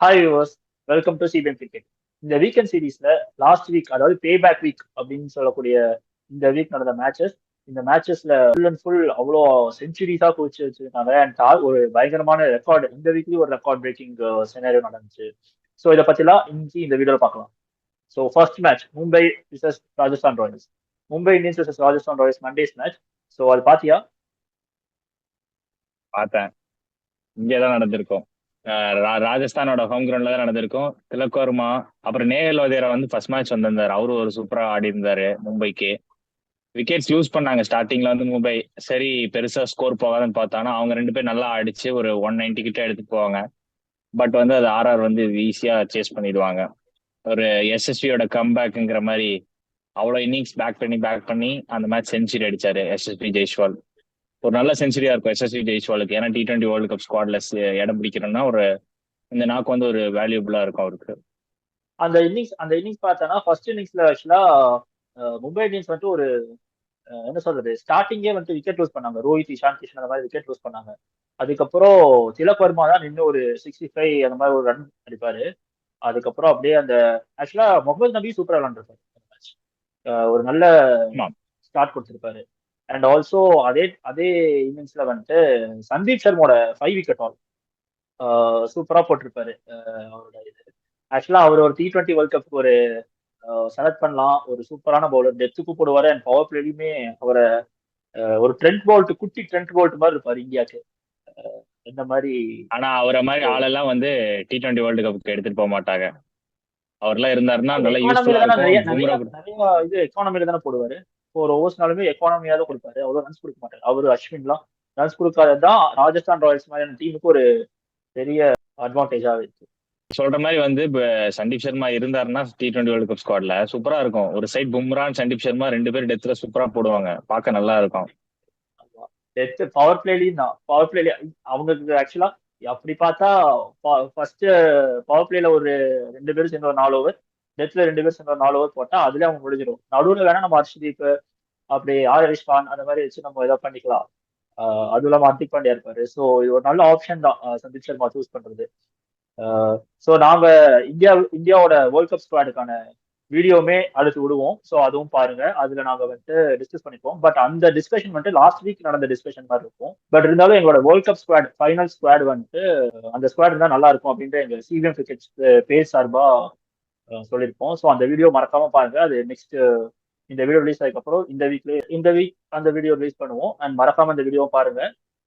Hi viewers, welcome to CPM cricket. இந்த weekend சீரீஸ்ல last week, அதாவது பே பேக் வீக் அப்படின்னு சொல்லக்கூடிய இந்த வீக் நடந்த மேட்சஸ். இந்த மேட்சஸ்ல ஃபுல் அண்ட் ஃபுல் அவ்வளோ செஞ்சுரிஸா குவிச்சு வச்சிருக்காங்க. அண்ட் ஒரு பயங்கரமான ரெக்கார்டு, இந்த வீக்லயும் ஒரு ரெக்கார்ட் பிரேக்கிங் சினாரியோ நடந்துச்சு. ஸோ இதை பத்திலாம் இன்னைக்கு இந்த வீடியோல பார்க்கலாம். So first match Mumbai versus Rajasthan Royals. Mumbai Indians versus Rajasthan Royals Monday's match. So அது பாத்தியா? பார்த்தேன். இங்கேதான் நடந்திருக்கும். ராஜஸ்தானோட ஹோம் கிரவுண்ட்ல தான் நடந்திருக்கும். திலக் வர்மா அப்புறம் நேஹல் வதேரா வந்து ஃபர்ஸ்ட் மேட்ச் வந்திருந்தாரு. அவரு ஒரு சூப்பரா ஆடி இருந்தாரு மும்பைக்கு. விக்கெட்ஸ் லூஸ் பண்ணாங்க ஸ்டார்டிங்ல வந்து மும்பை. சரி பெருசா ஸ்கோர் போகாதுன்னு பார்த்தானா அவங்க ரெண்டு பேரும் நல்லா அடிச்சு ஒரு 190 கிட்ட எடுத்துட்டு போவாங்க. பட் வந்து அது ஆர்ஆர் வந்து ஈஸியா சேஸ் பண்ணிடுவாங்க. ஒரு எஸ்எஸ்வியோட கம்பேக்குங்கிற மாதிரி அவ்வளோ இன்னிங்ஸ் பேக் பண்ணி அந்த மேட்ச் செஞ்சுரி அடிச்சாரு எஸ்எஸ்வி ஜெய்ஸ்வால். ஒரு நல்ல செஞ்சுரியா இருக்கும் எஸ்எஸ்வி ஜெய்ஸ்வாலுக்கு. ஏன்னா T20 வேர்ல்டு கப் ஸ்குவாட்ல இடம் பிடிக்கிறோம்னா ஒரு இந்த நாக்கு வந்து ஒரு வேல்யூபிளா இருக்கும் அவருக்கு. அந்த இன்னிங்ஸ் பார்த்தோன்னா ஃபர்ஸ்ட் இன்னிங்ஸ்ல ஆக்சுவலா மும்பை இந்தியன்ஸ் வந்துட்டு ஒரு என்ன சொல்றது, ஸ்டார்டிங்கே வந்துட்டு விக்கெட் லூஸ் பண்ணாங்க. ரோஹித், இஷான் கிஷன் அந்த மாதிரி விக்கெட் லூஸ் பண்ணாங்க. அதுக்கப்புறம் திலக் வர்மா தான் நின்று ஒரு 65 அந்த மாதிரி ஒரு ரன் அடிப்பாரு. அதுக்கப்புறம் அப்படியே அந்த ஆக்சுவலா முகமது நபி சூப்பரா விளாண்டுருப்பாரு மேட்ச். ஒரு நல்ல ஆமா. ஸ்டார்ட் கொடுத்திருப்பாரு. அண்ட் ஆல்சோ அதே அதே இன்னிங்ஸ்ல வந்துட்டு சந்தீப் சர்மோட 5 விக்கெட் ஆல் சூப்பரா போட்டிருப்பாரு. அவரோட இது ஆக்சுவலா அவர் ஒரு T20 வேர்ல்ட் கப் ஒரு செலக்ட் பண்ணலாம். ஒரு சூப்பரான பவுலர், டெத்துக்கு போடுவாரு. அண்ட் பவர் பிளேலையுமே அவரை ஒரு ட்ரெண்ட் போல்ட், குட்டி ட்ரெண்ட் போல்ட் மாதிரி இருப்பாரு இந்தியாவுக்கு. இந்த மாதிரி. ஆனா அவரை மாதிரி ஆளெல்லாம் வந்து T20 வேர்ல்டு கப்புக்கு எடுத்துட்டு போக மாட்டாங்க. அவர்லாம் இருந்தாருன்னா நல்லா எக்கானமில யூஸ்ஃபுல்லா தானே இருக்கும். நிறைய நிறைய பும்ரா நிறைய இது எக்கானமில தானே போடுவாரு. ஒரு ஓவர்ஸ்னாலுமே எக்கானமியா தான் கொடுப்பாரு. அவ்வளவு ரன்ஸ் கொடுக்க மாட்டாரு அவரு. அஸ்வின்லாம் ரன்ஸ் கொடுக்காததான் ராஜஸ்தான் ராயல்ஸ் மாதிரியான டீமுக்கு ஒரு பெரிய அட்வான்டேஜா இருக்கு. சொல்ற மாதிரி வந்து இப்ப சந்தீப் சர்மா இருந்தாருன்னா T20 வேர்ல்டு கப் ஸ்குவாட்ல சூப்பரா இருக்கும். ஒரு சைட் பும்ரான் சந்தீப் சர்மா ரெண்டு பேரும் டெத்ல சூப்பரா போடுவாங்க. பார்க்க நல்லா இருக்கும். டெத் பவர் பிளேலையும் தான். பவர் பிளேல அவங்களுக்கு ஆக்சுவலா அப்படி பார்த்தா ஃபர்ஸ்ட் பவர் பிளேல ஒரு 2 பேரும் சேர்ந்து ஒரு 4 ஓவர், டெத்ல 2 பேரும் சேர்ந்து ஒரு 4 ஓவர் போட்டா அதுல அவங்க முடிஞ்சிடும். நடுவில் வேணா நம்ம ஹர்ஷ்தீப், அப்படி ஆயுஷ் கான் அந்த மாதிரி வச்சு நம்ம இதை பண்ணிக்கலாம். அதுவும் இல்லாம ஹர்திக் பாண்டியா இருப்பாரு. ஸோ இது ஒரு நல்ல ஆப்ஷன் தான் சந்தீப் சர்மா சூஸ் பண்றது. ஸோ நாம இந்தியாவோட வேர்ல்ட் கப் ஸ்குவாடுக்கான வீடியோவுமே அடுத்து விடுவோம். ஸோ அதுவும் பாருங்க. அதுல நாங்க வந்துட்டு டிஸ்கஸ் பண்ணிப்போம். பட் அந்த டிஸ்கஷன் வந்துட்டு லாஸ்ட் வீக் நடந்த டிஸ்கஷன் மாதிரி இருக்கும். பட் இருந்தாலும் எங்களோட world cup squad, final squad வந்துட்டு அந்த ஸ்குவாட் இருந்தா நல்லா இருக்கும் அப்படின்ட்டு எங்க சிபிஎம் கிரிக்கெட் பேர் சார்பா சொல்லியிருப்போம். ஸோ அந்த வீடியோ மறக்காம பாருங்க. அது நெக்ஸ்ட் இந்த வீடியோ ரிலீஸ் ஆகிக்கப்புறம் இந்த வீக் அந்த வீடியோ ரிலீஸ் பண்ணுவோம். அண்ட் மறக்காம இந்த வீடியோ பாருங்க.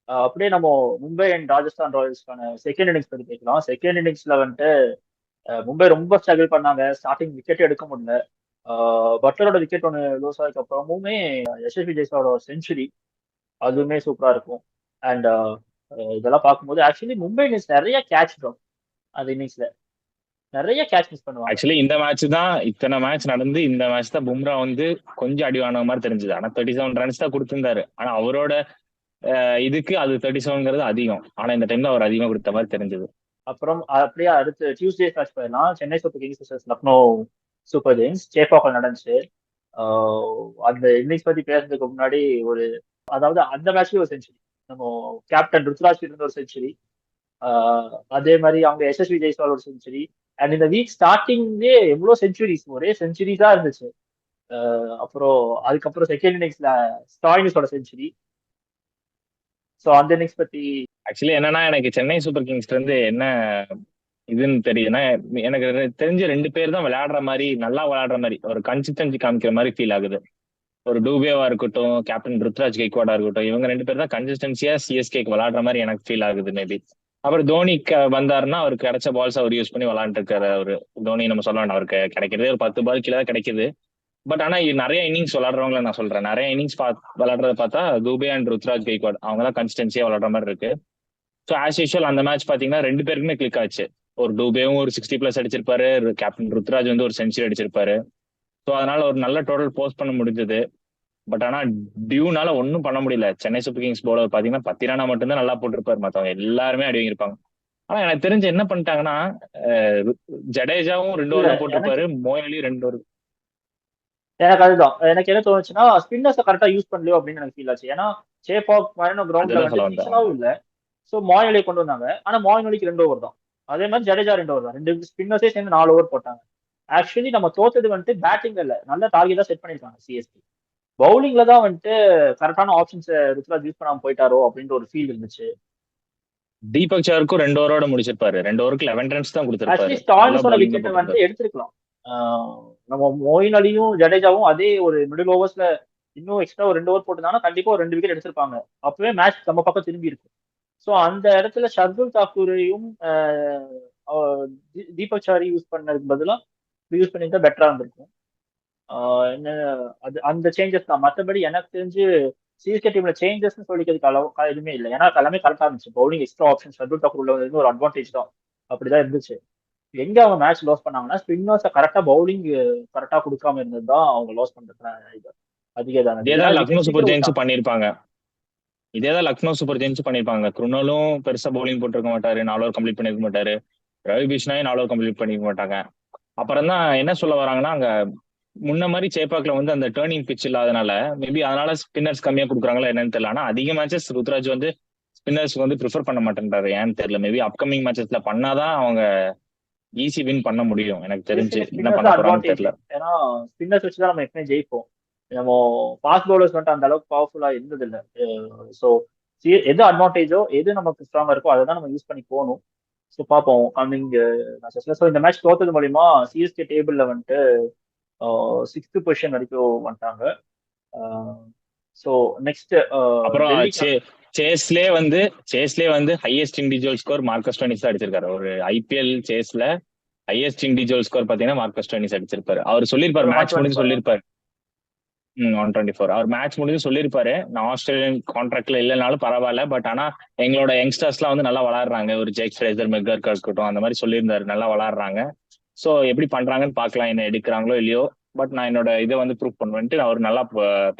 அப்படியே நம்ம மும்பை அண்ட் ராஜஸ்தான் ராயல்ஸ்க்கான செகண்ட் இன்னிங்ஸ் பத்தி பேசலாம். செகண்ட் இன்னிங்ஸ்ல வந்துட்டு மும்பை ரொம்ப ஸ்ட்ரகிள் பண்ணாங்க. ஸ்டார்டிங் விக்கெட் எடுக்க முடியல. பட்லரோட விக்கெட் ஒன்று லூஸ் ஆனதுக்கு அப்புறமுமே யசஸ்வி ஜெய்ஸ்வாலோட செஞ்சுரி அதுவுமே சூப்பரா இருக்கும். அண்ட் இதெல்லாம் பார்க்கும்போது ஆக்சுவலி மும்பை இந்தியன்ஸ் நிறைய கேட்ச் ட்ராப் அந்த இன்னிங்ஸ்ல நிறைய கேட்ச் மிஸ் பண்ணுவாங்க. ஆக்சுவலி இந்த மேட்ச் தான் இத்தனை மேட்ச் நடந்து இந்த மேட்ச் தான் பும்ரா வந்து கொஞ்சம் அடிவான மாதிரி தெரிஞ்சது. ஆனா 37 ரன்ஸ் தான் கொடுத்திருந்தாரு. ஆனா அவரோட இதுக்கு அது 37ங்கிறது அதிகம். ஆனா இந்த டைம்ல அவர் அதிகமா கொடுத்த மாதிரி தெரிஞ்சது. அப்புறம் அப்படியே அடுத்து டியூஸ்டே மேட்ச் போயிடலாம். Chennai Super Kings vs Lucknow Super Giants. Chepauk நடந்துச்சு. அந்த இன்னிங்ஸ் பத்தி பேசுறதுக்கு முன்னாடி ஒரு, அதாவது அந்த மேட்ச்லயும் ஒரு செஞ்சுரி, நம்ம கேப்டன் ருத்ராஜ் இருந்த ஒரு செஞ்சுரி, அதே மாதிரி அவங்க எஸ்எஸ்வி ஜெய்ஸ்வால் ஒரு செஞ்சுரி. அண்ட் இந்த வீக் ஸ்டார்டிங்லேயே எவ்வளவு செஞ்சுரிஸ், ஒரே செஞ்சுரிஸா இருந்துச்சு. அப்புறம் அதுக்கப்புறம் செகண்ட் இன்னிங்ஸ்ல ஸ்டாயினிஸோட செஞ்சுரி. ஸோ அந்த இன்னிங்ஸ் பத்தி ஆக்சுவலி என்னன்னா எனக்கு சென்னை சூப்பர் கிங்ஸ்ல இருந்து என்ன இதுன்னு தெரியுதுன்னா, எனக்கு தெரிஞ்ச ரெண்டு பேர் தான் விளையாடுற மாதிரி, நல்லா விளையாடுற மாதிரி ஒரு கன்சிஸ்டன்சி காமிக்கிற மாதிரி ஃபீல் ஆகுது. ஒரு டூபேவா இருக்கட்டும், கேப்டன் ருத்ராஜ் கெய்க்வாடா இருக்கட்டும், இவங்க ரெண்டு பேர் தான் கன்சிஸ்டன்சியா சிஎஸ்கேக்கு விளையாடுற மாதிரி எனக்கு ஃபீல் ஆகுது. மேபி அப்புறம் தோனி வந்தாருன்னா அவருக்கு கிடைச்ச பால்ஸ் அவர் யூஸ் பண்ணி விளையாண்டு இருக்காரு. அவரு தோனி நம்ம சொல்ல வேண்டாம், அவருக்கு கிடைக்கிறதே ஒரு 10 பால் கீழே தான் கிடைக்குது. பட் ஆனா நிறைய இன்னிங்ஸ் விளையாடுறவங்கள நான் சொல்றேன். நிறைய இன்னிங்ஸ் விளையாடுறத பார்த்தா தூபே அண்ட் ருத்ராஜ் கெய்க்வாட் அவங்க தான் கன்சிஸ்டன்சியா விளையாடுற மாதிரி இருக்கு. ஸோ ஆஸ் யூஷுவல் அந்த மேட்ச் பாத்தீங்கன்னா ரெண்டு பேருக்குமே கிளிக் ஆச்சு. ஒரு டூபேவும் ஒரு 60+ அடிச்சிருப்பாரு, கேப்டன் ருத்ராஜ் வந்து ஒரு செஞ்சுரி அடிச்சிருப்பாரு. ஸோ அதனால ஒரு நல்ல டோட்டல் போஸ்ட் பண்ண முடிஞ்சது. பட் ஆனா டியூனால ஒன்றும் பண்ண முடியல. சென்னை சூப்பர் கிங்ஸ் பவுலர் பாத்தீங்கன்னா 10 ரனா மட்டும்தான் நல்லா போட்டிருப்பாரு. மத்தவங்க எல்லாருமே அடி வாங்கியிருப்பாங்க. ஆனா எனக்கு தெரிஞ்சு என்ன பண்ணிட்டாங்கன்னா, ஜடேஜாவும் 2 இல்ல ஓவர் எனக்கு போட்டிருப்பாரு, மோயின் அலி 2 ஓவர். எனக்கு அதுதான் எனக்கு என்ன தோணுச்சுன்னா, ஸ்பின்னர்ஸை கரெக்டா யூஸ் பண்ணலையோ அப்படின்னு எனக்கு ஃபீல் ஆச்சு. ஏன்னா சேப்பாக் மரண கிரவுண்ட்ல அதுதான் சொல்ல வந்துட்டு வந்தேன். டீசனாவும் இல்லை. ஸோ மாயின் அலியை கொண்டு வந்தாங்க. ஆனா மாயின் அலிக்கு 2 ஓவர் தான். அதே மாதிரி ஜடேஜா 2 ஓவர் தான், 2 ஸ்பின்னர்ஸே சேர்ந்து 4 ஓவர் போட்டாங்க. ஆக்சுவலி நம்ம தோத்தது வந்துட்டு பேட்டிங்ல இல்ல, நல்ல டார்கெட் தான் செட் பண்ணிருக்காங்க சிஎஸ்கே. பவுலிங்ல தான் வந்துட்டு கரெக்டான ஆப்ஷன்ஸ் ருத்ராஜ் யூஸ் பண்ணாம போயிட்டாரோ அப்படின்ற ஒரு ஃபீல் இருந்துச்சு. தீபக் சாருக்கும் 2 ஓவரோட முடிச்சிருப்பாரு. 2 ஓவருக்கு 11 ரன்ஸ் தான் கொடுத்திருப்பாரு. அட்லீஸ்ட் நல்ல ஸ்டாயினிஸோட பவுலிங் தான் விக்கெட்டை வந்து போட்டிருந்தாரு. எடுத்திருக்கலாம். நம்ம மொயின் அலியும் ஜடேஜாவும் அதே ஒரு மிடில் ஓவர்ஸ்ல இன்னும் எக்ஸ்ட்ரா ஒரு 2 ஓவர் போட்டிருந்தாங்கன்னா கண்டிப்பா ஒரு 2 விக்கெட் எடுத்திருப்பாங்க. அப்பவே மேட்ச் நம்ம பக்கம் திரும்பி இருக்கும். ஸோ அந்த இடத்துல ஷர்துல் தாக்கூரையும் தீபக் சாரி யூஸ் பண்ணதுக்கு பதிலாக யூஸ் பண்ணியிருந்தா பெட்டரா இருந்திருக்கும். என்ன அது அந்த சேஞ்சஸ் தான். மற்றபடி எனக்கு தெரிஞ்சு சிஎஸ்கே டீம்ல சேஞ்சஸ்னு சொல்லிக்கிறதுக்கு எதுவுமே இல்லை. ஏன்னா எல்லாமே கரெக்டா இருந்துச்சு. Bowling extra option Shardul Thakur உள்ள வந்து ஒரு அட்வான்டேஜ் தான். அப்படிதான் இருந்துச்சு. எங்க அவங்க மேட்ச் லாஸ் பண்ணாங்கன்னா ஸ்பின்னர்ஸை கரெக்டா பவுலிங் கரெக்டா கொடுக்காம இருந்தது தான் அவங்க லாஸ் பண்றதுக்கு இது அதிகதானது. ஏன்னா இதேதான் லக்னோ விக்கெட் சூப்பர் சீக்கிரம் ஜெயின்ஸும் விட்டாங்க. பண்ணிருப்பாங்க. இதேதான் லக்னோ சூப்பர் ஜெயின்ஸும் பண்ணிருப்பாங்க. குருணாலும் பெருசா பவுலிங் போட்டிருக்க மாட்டாரு, 4 ஓவர் கம்ப்ளீட் பண்ணிருக்க மாட்டாரு. ரவி பிஷ்னாயும் 4 ஓவர் கம்ப்ளீட் பண்ணிருக்க மாட்டாங்க. அப்புறம் தான் என்ன சொல்ல வராங்கன்னா, அங்க முன்ன மாதிரி சேப்பாக்ல வந்து அந்த டேர்னிங் பிச் இல்லாதனால மேபி அதனால ஸ்பின்னர்ஸ் கம்மியா கொடுக்குறாங்களா என்னன்னு தெரியல. ஆனா அதிக மேட்சஸ் ருத்ராஜ் வந்து ஸ்பின்னர்ஸ் வந்து ப்ரிஃபர் பண்ண மாட்டேன்றாரு. ஏன்னு தெரியல. மேபி அப்கமிங் மேட்சஸ்ல பண்ணாதான் அவங்க ஈஸி வின் பண்ண முடியும். எனக்கு தெரிஞ்சு என்ன ஸ்பின்னர்ஸ் பண்ண போறாங்கன்னு அட்வான்டேஜ். தெரியல. ஏன்னா ஸ்பின்னர்ஸ் வச்சு தான் நம்ம எப்பவுமே ஜெயிப்போம். நம்ம ஃபாஸ்ட் பவுலர்ஸ் வந்துட்டு அந்த அளவுக்கு பவர்ஃபுல்லா இருந்தது இல்லை. ஸோ எது அட்வான்டேஜோ எது நமக்கு ஸ்ட்ராங்கா இருக்கோ அதை தான் நம்ம யூஸ் பண்ணி போகணும். ஸோ பார்ப்போம் கம்மிங் மேட்சஸ்ல. ஸோ இந்த மேட்ச் தோத்தது மூலியமா சிஎஸ்கே டேபிள்ல வந்துட்டு 6th பொசிஷன் வரைக்கும் வந்துட்டாங்க. ஸோ நெக்ஸ்ட் அப்புறம் டெல்லி சேஸ்லே வந்து highest individual score Marcus Stoinis தான் அடிச்சிருக்காரு. ஒரு ஐபிஎல் சேஸ்ல ஹையஸ்ட் இண்டிவிஜுவல் ஸ்கோர் பாத்தீங்கன்னா மார்க்கஸ் ஸ்டோனிஸ் அடிச்சிருப்பாரு. அவர் சொல்லிருப்பாரு, மேட்ச் முடிஞ்சு சொல்லிருப்பாரு. 124 அவர் மேட்ச் முடிஞ்சு சொல்லியிருப்பாரு, நான் ஆஸ்திரேலியன் கான்ட்ராக்ட்ல இல்லைனாலும் பரவாயில்ல, பட் ஆனா எங்களோட யங்ஸ்டர்ஸ்லாம் வந்து நல்லா விளாடுறாங்க, ஒரு ஜெக் ஃப்ரேசர் மெக்கர்க்கா இருக்கட்டும், அந்த மாதிரி சொல்லியிருந்தாரு, நல்லா விளாடுறாங்க. ஸோ எப்படி பண்றாங்கன்னு பார்க்கலாம், என்ன எடுக்கிறாங்களோ இல்லையோ, பட் நான் என்னோட இதை வந்து ப்ரூவ் பண்ணுவேன்ட்டு அவர் நல்லா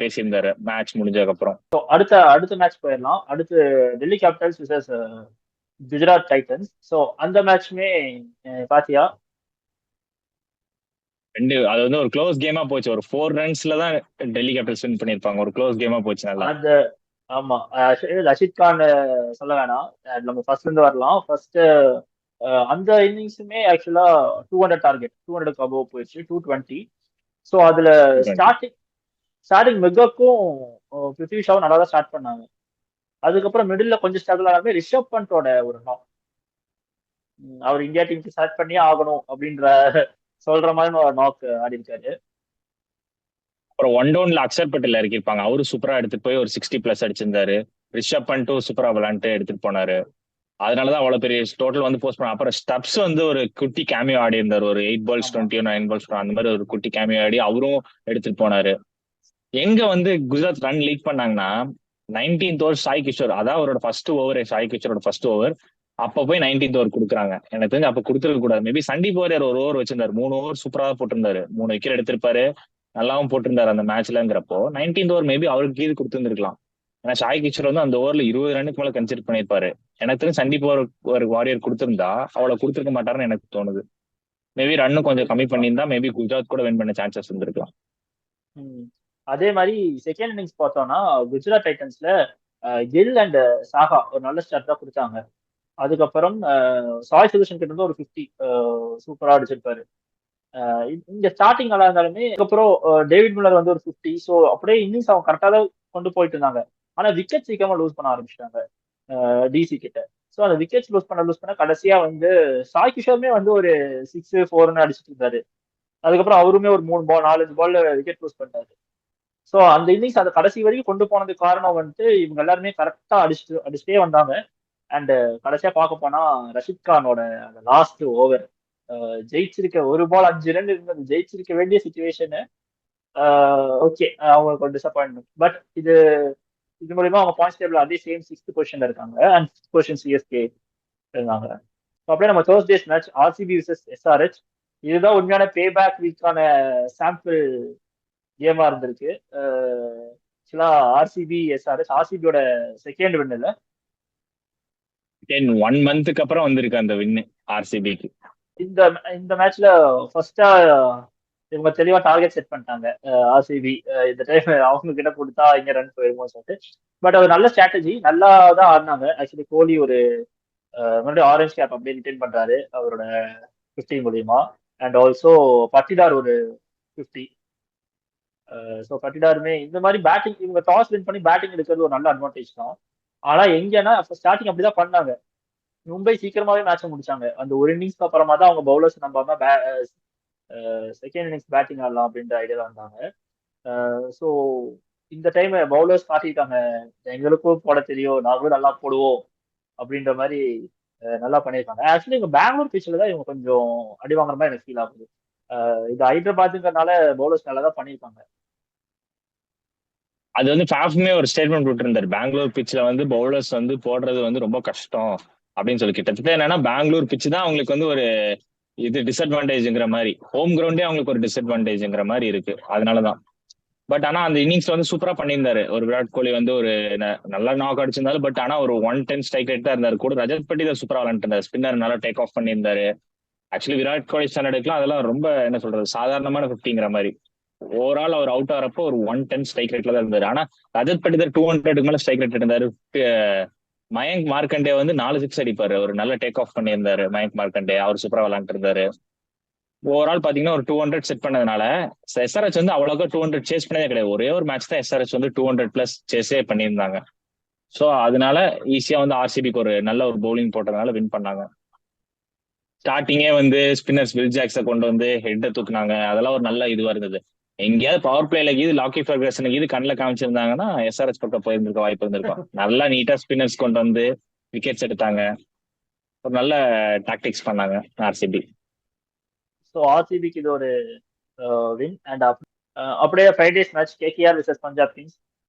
பேசியிருந்தாரு மேட்ச் முடிஞ்சதுக்கு அப்புறம். அடுத்த மேட்ச் போயிடலாம். அடுத்து Delhi Capitals versus Gujarat Titans. So அந்த மேட்ச்மே பாத்தியா? அது வந்து ஒரு க்ளோஸ் கேமா போச்சு. ஒரு 4 ரன்ஸ்ல தான் டெல்லி கேபிட்டல்ஸ் வின் பண்ணிருப்பாங்க. ஒரு க்ளோஸ் கேமா போச்சு நல்லா. ஆமா, ரஷித் கான் சொல்ல வேணாம், நம்ம ஃபர்ஸ்ட்ல இருந்து வரலாம். ஃபர்ஸ்ட் அந்த இன்னிங்ஸுமே ஆக்சுவலா 200 டார்கெட், 200 அபோவ் போயிடுச்சு, 220. ஸோ அதுல ஸ்டார்டிங் மெக்காக்கும் பிருத்வி ஷாவும் நல்லா தான் ஸ்டார்ட் பண்ணாங்க. அதுக்கப்புறம் மிடில்ல கொஞ்சம் ஸ்ட்ரகிள் ஆனாலுமே ரிஷப் பண்டோட ஒரு நாக், அவர் இந்தியா டீமுக்கு செலக்ட் பண்ணியே ஆகணும் அப்படின்ற சொல்ற மாதிரி ஒரு நாக் ஆடி இருக்காரு. அப்புறம் 1 டவுன்ல அக்ஷர் பட்டேல் இறக்கிருப்பாங்க, அவரு சூப்பரா எடுத்துட்டு போய் ஒரு 60+ அடிச்சிருந்தாரு. ரிஷப் பண்ட்டும் சூப்பரா விளாண்டு எடுத்துட்டு போனாரு. அதனாலதான் அவ்வளவு பெரிய டோட்டல் வந்து போஸ்ட் பண்ண. அப்புறம் ஸ்டப்ஸ் வந்து ஒரு குட்டி கேமியோ ஆடி இருந்தாரு, ஒரு 8 balls 20 9 balls அந்த மாதிரி ஒரு குட்டி கேமியோ ஆடி அவரும் எடுத்துட்டு போனாரு. எங்க வந்து குஜராத் ரன் லீக் பண்ணாங்கன்னா 19th ஓவர் சாய் கிஷோர், அதான் அவரோட ஃபர்ஸ்ட் ஓவர், சாய் கிஷோரோட ஃபர்ஸ்ட் ஓவர். அப்ப போய் 19th ஓவர் கொடுக்குறாங்க. எனக்கு தெரிஞ்சு அப்ப கொடுத்துருக்க கூடாது. மேபி சண்டீப் வாரியர் ஒரு ஓவர் வச்சிருந்தாரு, 3 ஓவர் சூப்பரா போட்டிருந்தாரு, 3 விக்கெட் எடுத்திருப்பாரு, நல்லாவும் போட்டிருந்தாரு அந்த மேட்ச்லங்கிறப்போ 19th ஓவர் மேபி அவருக்கு கீழ் கொடுத்துருந்துருக்கலாம். ஏன்னா சாய் கிஷோர் வந்து அந்த ஓவர்ல 20 ரன்னுக்கு மேல கன்சிடர் பண்ணிருப்பாரு. எனக்கு தெரிஞ்சு சண்டீப் ஒரு வாரியர் கொடுத்திருந்தா அவ்வளவு கொடுத்துருக்க மாட்டாருன்னு எனக்கு தோணுது. மேபி ரன்னு கொஞ்சம் கம்மி பண்ணியிருந்தா மேபி குஜராத் கூட வின் பண்ண சான்சஸ் இருந்திருக்கலாம். அதே மாதிரி செகண்ட் இன்னிங்ஸ் பார்த்தோம்னா குஜராத் டைட்டன்ஸ்ல கில் அண்ட் சாஹா ஒரு நல்ல ஸ்டார்ட் தான் கொடுத்தாங்க. அதுக்கப்புறம் சாய் சுதர்ஷன் கிட்ட இருந்து ஒரு 50 சூப்பரா அடிச்சிருப்பாரு. இங்க ஸ்டார்டிங் நல்லா இருந்தாலுமே அதுக்கப்புறம் டேவிட் மில்லர் வந்து ஒரு 50. ஸோ அப்படியே இன்னிங்ஸ் அவங்க கரெக்டாக தான் கொண்டு போயிட்டு இருந்தாங்க. ஆனா விக்கெட் சீக்கிரமா லூஸ் பண்ண ஆரம்பிச்சிட்டாங்க டிசி கிட்ட. ஸோ அந்த விக்கெட்ஸ் லூஸ் பண்ண கடைசியா வந்து சாய் கிஷோருமே வந்து ஒரு 6 4 அடிச்சிட்டு இருந்தாரு. அதுக்கப்புறம் அவருமே ஒரு 3 பால் 4 பால்ல விக்கெட் லூஸ் பண்ணிட்டாரு. ஸோ அந்த இன்னிங்ஸ் அந்த கடைசி வரைக்கும் கொண்டு போனதுக்கு காரணம் வந்துட்டு இவங்க எல்லாருமே கரெக்டா அடிச்சுட்டே வந்தாங்க. அண்ட் கடைசியா பார்க்க போனா ரஷித் கானோட அந்த லாஸ்ட் ஓவர் ஜெயிச்சிருக்க, ஒரு பால் 5 ரன் இருந்தது, ஜெயிச்சிருக்க வேண்டிய சுச்சுவேஷனு. ஓகே, அவங்களுக்கு ஒரு டிசப்பாயின்மெண்ட். பட் இது மூலியமா அவங்க பாயிண்ட்ஸ் டேபிள் அதே சேம் 6th பொசிஷன்ல இருக்காங்க அண்ட் 6th பொசிஷன் சிஎஸ்கே இருந்தாங்க. அப்படியே நம்ம Thursday's match RCB versus SRH. இதுதான் உண்மையான பே பேக் வீக்கான சாம்பிள் கேமா இருந்திருக்கு. ஆக்சுவலா ஆர்சிபி எஸ்ஆர்ஹெச், ஆர்சிபியோட செகண்ட் வின் இல்ல, 1 மந்த்துக்கு அப்புறம் வந்திருக்கு அந்த வின்னு ஆர்சிபிக்கு. இந்த மேட்ச்ல ஃபர்ஸ்டா இவங்க தெளிவா டார்கெட் செட் பண்ணிட்டாங்க. ஆர்சிபி இந்த டைம் அவங்க கிட்ட கொடுத்தா இங்க ரன் போயிருமோ சொல்லிட்டு. பட் அது நல்ல ஸ்ட்ராட்டஜி, நல்லா தான் ஆடினாங்க. ஆக்சுவலி கோலி ஒரு மறுபடியும் ஆரஞ்ச் கேப் அப்படியே ரிட்டைன் பண்றாரு அவரோட 50 மூலியமா. அண்ட் ஆல்சோ பட்டிதார் ஒரு 50. ஸோ பட்டிதாருமே இந்த மாதிரி பேட்டிங், இவங்க டாஸ் வின் பண்ணி பேட்டிங் எடுக்கிறது ஒரு நல்ல அட்வான்டேஜ் தான். ஆனா எங்கன்னா ஸ்டார்டிங் அப்படிதான் பண்ணாங்க. மும்பை சீக்கிரமாவே மேட்ச் முடிச்சாங்க. அந்த ஒரு இன்னிங்ஸ்க்கு அப்புறமா தான் அவங்க பவுலர்ஸ் நம்பாம செகண்ட் இன்னிங்ஸ் பேட்டிங் ஆடலாம் அப்படின்ற ஐடியால வந்தாங்க. ஸோ இந்த டைம் பவுலர்ஸ் காட்டிட்டாங்க, எங்களுக்கும் போட தெரியும், நாங்களும் நல்லா போடுவோம் அப்படின்ற மாதிரி நல்லா பண்ணியிருக்காங்க. ஆக்சுவலி இவங்க பெங்களூர் பிச்சில் தான் இவங்க கொஞ்சம் அடி வாங்குற மாதிரி எனக்கு ஃபீல் ஆகுது. இது ஹைதராபாத்துங்கிறதுனால பவுலர்ஸ் நல்லா தான் பண்ணியிருக்காங்க. அது வந்து ஃபாஃப்மே ஒரு ஸ்டேட்மெண்ட் விட்டுருந்தாரு, பெங்களூர் பிச்சில் வந்து பவுலர்ஸ் வந்து போடுறது வந்து ரொம்ப கஷ்டம் அப்படின்னு சொல்லி. கிட்டத்தட்ட என்னன்னா பெங்களூர் பிச்சு தான் அவங்களுக்கு வந்து ஒரு இது டிஸ்அட்வான்டேஜ்ங்கிற மாதிரி, ஹோம் கிரவுண்டே அவங்களுக்கு ஒரு டிஸ்அட்வான்டேஜ்ங்கிற மாதிரி இருக்கு. அதனாலதான். பட் ஆனா அந்த இன்னிங்ஸ் வந்து சூப்பரா பண்ணியிருந்தாரு. ஒரு விராட் கோலி வந்து ஒரு நல்லா நாக் அடிச்சிருந்தாரு. பட் ஆனா ஒரு 110 ஸ்ட்ரைக் ரேட் தான் இருந்தாரு. கூட ரஜத் பட்டிதார் சூப்பரா விளையாண்டு இருந்தாரு. ஸ்பின்னர் நல்லா டேக் ஆஃப் பண்ணியிருந்தாரு. ஆக்சுவலி விராட் கோலி ஸ்டாண்டர்டுக்குலாம் அதெல்லாம் ரொம்ப என்ன சொல்றது, சாதாரணமான 50ங்கிற மாதிரி. ஓவரால் அவர் அவுட் ஆகிறப்போ ஒரு 110 ஸ்ட்ரைக் ரேட்ல தான் இருந்தாரு. ஆனா ரஜத் பட்டிதார் 200க்கு மேல ஸ்ட்ரைக் ரேட் இருந்தாரு. மயங்க் மார்க்கண்டே வந்து 4 6 அடிப்பாரு. ஒரு நல்ல டேக் ஆஃப் பண்ணியிருந்தாரு மயங்க் மார்க்கண்டே. அவர் சூப்பரா விளையாண்டு இருந்தாரு. ஓவரால் பாத்தீங்கன்னா ஒரு 200 செட் பண்ணதுனால எஸ்ஆர்எச் வந்து அவ்வளோக்கா 200 சேஸ் பண்ணதே கிடையாது. ஒரே ஒரு மேட்ச் தான் எஸ்ஆர்எச் வந்து 200+ சேஸே பண்ணியிருந்தாங்க. ஸோ அதனால ஈஸியா வந்து ஆர்சிபிக்கு ஒரு நல்ல ஒரு பவுலிங் போட்டதுனால வின் பண்ணாங்க. ஸ்டார்டிங்கே வந்து ஸ்பின்னர்ஸ் வில் ஜாக்ஸை கொண்டு வந்து ஹெட்டை தூக்குனாங்க. அதெல்லாம் ஒரு நல்ல இதுவா இருந்தது. எங்கேயாவது பவர் பிளேல இது லாக்கி ஃபெர்கசனுக்கு இது கண்ணில் காமிச்சிருந்தாங்கன்னா எஸ்ஆர்எச் பக்கம் போயிருந்திருக்க வாய்ப்பு இருந்திருக்கும். நல்லா நீட்டா ஸ்பின்னர்ஸ் கொண்டு வந்து விக்கெட்ஸ் எடுத்தாங்க. ஒரு நல்ல டாக்டிக்ஸ் பண்ணாங்க ஆர்சிபி. ஸோ ஆர்சிபிக்கு இது ஒரு வின். அண்ட் அப்படியே Friday's match KKR versus Punjab Kings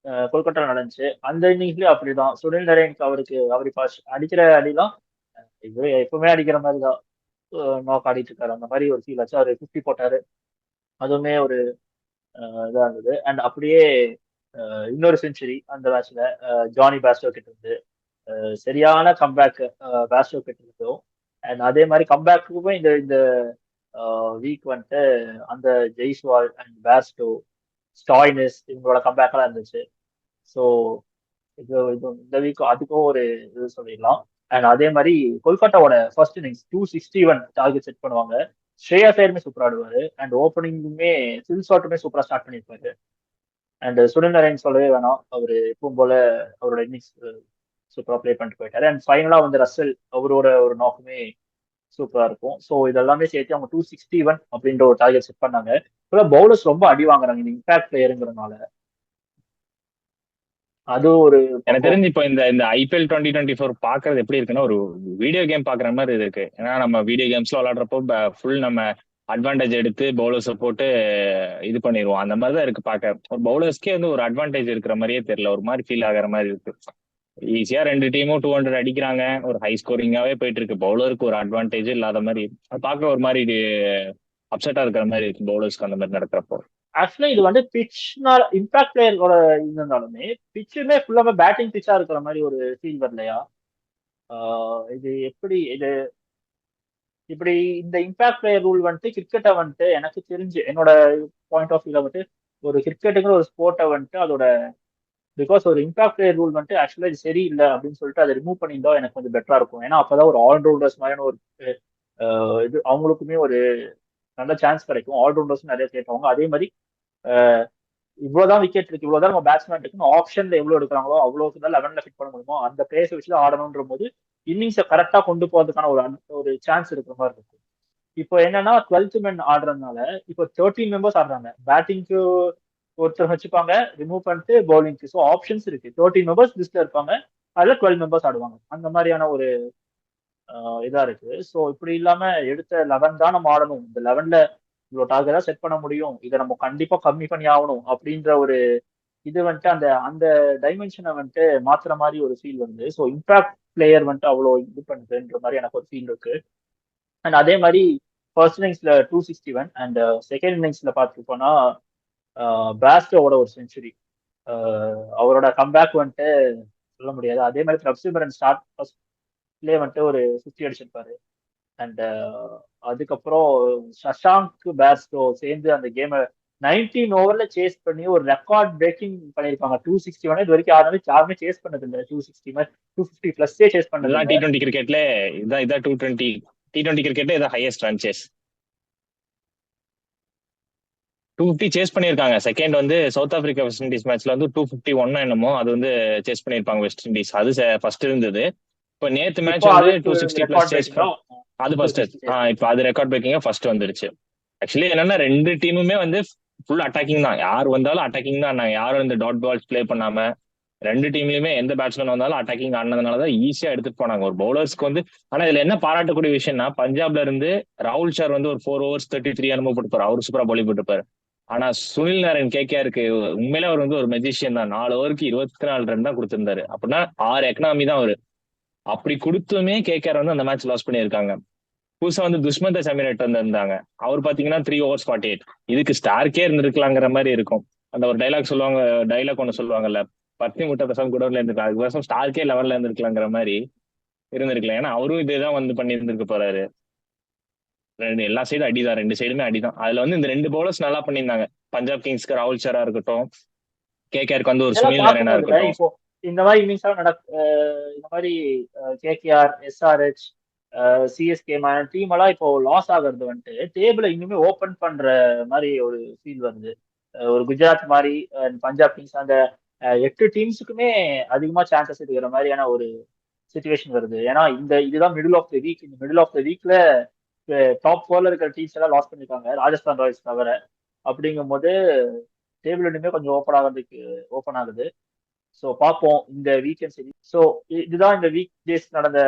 Kolkata நடந்துச்சு. அந்த இன்னிங்ஸ்லயும் அப்படிதான் சுனில் நரேனுக்கு அவர் இப்போ அடிக்கிற அடிலாம் இது எப்பவுமே அடிக்கிற மாதிரி தான் நாக் ஆடிட்டு இருக்காரு. அந்த மாதிரி ஒரு ஃபீல் ஆச்சு. அவர் 50 போட்டாரு, அதுவுமே ஒரு இதா இருந்தது. அண்ட் அப்படியே இன்னொரு செஞ்சுரி அந்த மேட்ச்ல ஜானி பாஸ்டோ கிட்ட இருந்து சரியான கம்பேக் பாஸ்டோ கிட்ட இருந்தோம். அண்ட் அதே மாதிரி கம்பேக்குமே இந்த இந்த வீக் வந்துட்டு அந்த ஜெய்ஸ்வால் அண்ட் பேஸ்டோ ஸ்டாய்னஸ் இவங்களோட கம்பேக்கெல்லாம் இருந்துச்சு. ஸோ இது இந்த வீக் அதுக்கும் ஒரு இது சொல்லிடலாம். அண்ட் அதே மாதிரி கொல்கத்தாவோட ஃபர்ஸ்ட் இன்னிங்ஸ் 261 டார்கெட் செட் பண்ணுவாங்க. ஸ்ரேயா சையருமே சூப்பரா ஆடுவாரு. அண்ட் ஓப்பனிங்குமே சில் ஷாட்டுமே சூப்பரா ஸ்டார்ட் பண்ணியிருப்பாரு. அண்ட் சுனில் நரேன் சொல்லவே வேணாம், அவரு எப்பவும் போல அவரோட இன்னிங்ஸ் சூப்பரா ப்ளே பண்ணிட்டு போயிட்டாரு. அண்ட் ஃபைனலா வந்து ரசல் அவரோட ஒரு நாக்குமே சூப்பரா இருக்கும். ஸோ இதெல்லாமே சேர்த்து அவங்க 261 அப்படின்ற ஒரு டார்கெட் செட் பண்ணாங்க. இப்போ பவுலர்ஸ் ரொம்ப அடி வாங்குறாங்க இந்த இம்பாக்ட் பிளேயருங்கிறதுனால. அது ஒரு எனக்கு பக்கம். தெரிஞ்சு இப்போ இந்த இந்த ஐபிஎல் 2024 பாக்குறது எப்படி இருக்குன்னா ஒரு வீடியோ கேம் பாக்குற மாதிரி இருக்கு. ஏன்னா நம்ம வீடியோ கேம்ஸ்ல விளையாடுறப்போ ஃபுல் நம்ம அட்வான்டேஜ் எடுத்து பவுலர்ஸை போட்டு இது பண்ணிடுவோம். அந்த மாதிரி தான் இருக்கு பார்க்க. ஒரு பவுலர்ஸ்க்கே வந்து ஒரு அட்வான்டேஜ் இருக்கிற மாதிரியே தெரியல. ஒரு மாதிரி ஃபீல் ஆகிற மாதிரி இருக்கு. ஈஸியா ரெண்டு டீமும் 200 அடிக்கிறாங்க. ஒரு ஹை ஸ்கோரிங்காவே போயிட்டு இருக்கு. பவுலருக்கு ஒரு அட்வான்டேஜ் இல்லாத மாதிரி அது பார்க்க ஒரு மாதிரி அப்செட்டா இருக்கிற மாதிரி இருக்கு பவுலர்ஸ்க்கு அந்த மாதிரி நடக்கிறப்போ. ஆக்சுவலா இது வந்து பிச்னால இம்பாக்ட் பிளேயரோட இருந்தாலுமே பிச்சுமே ஃபுல்லாமே பேட்டிங் பிச்சா இருக்கிற மாதிரி ஒரு ஃபீல் வரலையா? இது எப்படி இது இப்படி இந்த இம்பாக்ட் பிளேயர் ரூல் வந்துட்டு கிரிக்கெட்டை வந்துட்டு எனக்கு தெரிஞ்சு என்னோட பாயிண்ட் ஆஃப் வியூல வந்துட்டு ஒரு கிரிக்கெட்டுங்கிற ஒரு ஸ்போர்ட்டை வந்துட்டு அதோட பிகாஸ் ஒரு இம்பாக்ட் பிளேயர் ரூல் வந்துட்டு ஆக்சுவலா இது சரியில்லை அப்படின்னு சொல்லிட்டு அதை ரிமூவ் பண்ணியிருந்தா எனக்கு கொஞ்சம் பெட்டரா இருக்கும். ஏன்னா அப்பதான் ஒரு ஆல்ரவுண்டர்ஸ் மாதிரியான ஒரு இது அவங்களுக்குமே ஒரு நல்ல சான்ஸ் கிடைக்கும். ஆல்ரவுண்டர்ஸ் நிறைய கேட்டவங்க அதே மாதிரி இவ்வளவுதான் விக்கெட் இருக்கு, இவ்வளவுதான் நம்ம பேட்ஸ்மேன் இருக்குன்னு ஆப்ஷன்ல எவ்வளவு எடுக்கிறாங்களோ அவ்வளவுக்கு தான் 11ல ஃபிட் பண்ண முடியுமோ அந்த பிளேயர்ஸ் வச்சு தான் ஆடணுன்ற போது இன்னிங்ஸை கரெக்டா கொண்டு போறதுக்கான ஒரு சான்ஸ் இருக்கிற மாதிரி இருக்கும். இப்போ என்னன்னா 12th men ஆடுறதுனால இப்போ 13 மெம்பர்ஸ் ஆடுறாங்க. பேட்டிங்க்கு ஒருத்தர் வச்சுப்பாங்க, ரிமூவ் பண்ணிட்டு பவுலிங்க்கு. ஸோ ஆப்ஷன்ஸ் இருக்கு. 13 மெம்பர்ஸ் லிஸ்ட்ல இருப்பாங்க, அதுல 12 மெம்பர்ஸ் ஆடுவாங்க. அந்த மாதிரியான ஒரு இதா இருக்கு. ஸோ இப்படி இல்லாம எடுத்த 11 தான் நம்ம ஆடணும், இந்த 11ல இவ்வளவு டார்கெட் தான் செட் பண்ண முடியும், இதை நம்ம கண்டிப்பா கம்மி பண்ணி ஆகணும் அப்படின்ற ஒரு இது வந்துட்டு அந்த அந்த டைமென்ஷனை வந்துட்டு மாத்துற மாதிரி ஒரு ஃபீல் வருது. ஸோ இம்பாக்ட் பிளேயர் வந்துட்டு அவ்வளோ இது பண்ணுதுன்ற மாதிரி எனக்கு ஒரு ஃபீல் இருக்கு. அண்ட் அதே மாதிரி ஃபர்ஸ்ட் இன்னிங்ஸ்ல 261 அண்ட் செகண்ட் இன்னிங்ஸ்ல பார்த்துட்டு போனா பேஸ்டோட ஒரு செஞ்சுரி, அவரோட கம்பேக் வந்துட்டு சொல்ல முடியாது. அதே மாதிரி பிரப்சிமரன் ஸ்டார்ட் ஃபர்ஸ்ட்லேயே வந்துட்டு ஒரு 50 அடிச்சிருப்பாரு. அண்ட் அதுக்கப்புறம் சஷாங்க் பேஸ்டோ சேர்ந்து அந்த கேமை 19 ஓவர்ல சேஸ் பண்ணி ஒரு ரெக்கார்ட் பிரேக்கிங் பண்ணிருப்பாங்க. 261 இது வரைக்கும் யாருமே சேஸ் பண்ணது இல்ல. 260 மாதிரி 250 பிளஸ்ஸே சேஸ் பண்ணது இதுதான் இல்ல. T20 கிரிக்கெட்ல இதான் 220 T20 கிரிக்கெட்ல இதான் ஹையஸ்ட் ரன் சேஸ். 250 சேஸ் பண்ணியிருக்காங்க. செகண்ட் வந்து சவுத் ஆப்பிரிக்கா வெஸ்ட் இண்டீஸ் மேட்ச்ல வந்து 251 என்னமோ அது வந்து சேஸ் பண்ணியிருப்பாங்க வெஸ்ட் இண்டீஸ். அது ஃபர்ஸ்ட் இருந்தது. இப்போ நேத்து மேட்ச் இப்போ வந்து அதுக்கு 260 பிளஸ் ரெக்கார்ட் சேஸ் பிரேக்கிங்கா அது ஃபர்ஸ்ட். 260 சேஸ் இப்போ அது ரெக்கார்ட் பிரேக்கிங்கா ஃபர்ஸ்ட் வந்துருச்சு. ஆக்சுவலி என்னன்னா ரெண்டு டீமுமே வந்து ஃபுல் அட்டாக்கிங் தான். யார் வந்தாலும் அட்டாக்கிங் தான். யாரும் இந்த டாட் பால்ஸ் பிளே பண்ணாம ரெண்டு டீம்லயுமே எந்த பேட்ஸ்மேன் வந்தாலும் அட்டாக்கிங் ஆனதுனாலதான் ஈஸியா எடுத்துட்டு போனாங்க ஒரு பவுலர்ஸ்க்கு வந்து. ஆனா இதுல என்ன பாராட்டக்கூடிய விஷயம்னா பஞ்சாப்ல இருந்து ராகுல் சார் வந்து ஒரு 4 overs 33 என்னமோ போட்டுப்பாரு. அவரு சூப்பரா பவுலிங் போட்டுப்பாரு. ஆனா சுனில் நாராயண் கேகேஆருக்கு உண்மையிலே அவர் வந்து ஒரு மெஜிஷியன் தான். 4 ஓவருக்கு 24 ரன் தான் கொடுத்திருந்தாரு. அப்படின்னா 6 எக்கனாமி தான் அவரு. அப்படி கொடுத்துமே கேகேஆர் வந்து அந்த மேட்ச் லாஸ் பண்ணியிருக்காங்க. புதுசா வந்து துஷ்மந்த சமீரட் வந்திருந்தாங்க. அவர் பாத்தீங்கன்னா 3 overs 48. இதுக்கு ஸ்டார்க்கே இருந்திருக்கலாங்கிற மாதிரி இருக்கும். அந்த ஒரு டைலாக் ஒண்ணு சொல்லுவாங்கல்ல, பத்தி முட்டை பிரசவம் கூட இருந்திருக்கலாம், அதுக்கு வருஷம் ஸ்டார்க்கே லெவல்ல இருந்திருக்கலாங்கிற மாதிரி இருந்திருக்கலாம். ஏன்னா அவரும் இதேதான் வந்து பண்ணி இருந்திருக்க போறாரு. எல்லா சைடும் அடிதான், ரெண்டு சைடுமே அடிதான். அதுல வந்து இந்த ரெண்டு பவுலர்ஸ் நல்லா பண்ணியிருந்தாங்க. பஞ்சாப் கிங்ஸ்க்கு ராகுல் சரா இருக்கட்டும், கேகேஆருக்கு வந்து ஒரு இதெல்லாம் சுனில் நாராயணா பார்க்கும்போதுல இருக்கட்டும். இப்போ இந்த மாதிரி இன்னிங்ஸ் இந்த மாதிரி கேகேஆர், எஸ்ஆர்ஹெச், சிஎஸ்கே மாதிரி டீம் எல்லாம் இப்போ லாஸ் ஆகுறது வந்துட்டு டேபிள இன்னுமே ஓபன் பண்ற மாதிரி ஒரு ஃபீல் வருது. ஒரு குஜராத் மாதிரி பஞ்சாப் கிங்ஸ் அந்த 8 டீம்ஸுக்குமே அதிகமா சான்சஸ் இருக்கிற மாதிரியான ஒரு சுச்சுவேஷன் வருது. ஏன்னா இதுதான் மிடில் ஆஃப் த வீக். இந்த மிடில் ஆஃப் த வீக்ல டாப் 4ல இருக்கிற டீம்ஸ் எல்லாம் லாஸ் பண்ணிருக்காங்க, ராஜஸ்தான் ராயல்ஸ் தவிர. அப்படிங்கும் போது டேபிள் இன்னுமே கொஞ்சம் ஓப்பன் ஆகுது. ஸோ பார்ப்போம் இந்த வீக்கெண்ட் சரி. ஸோ இதுதான் இந்த வீக் டேஸ் நடந்த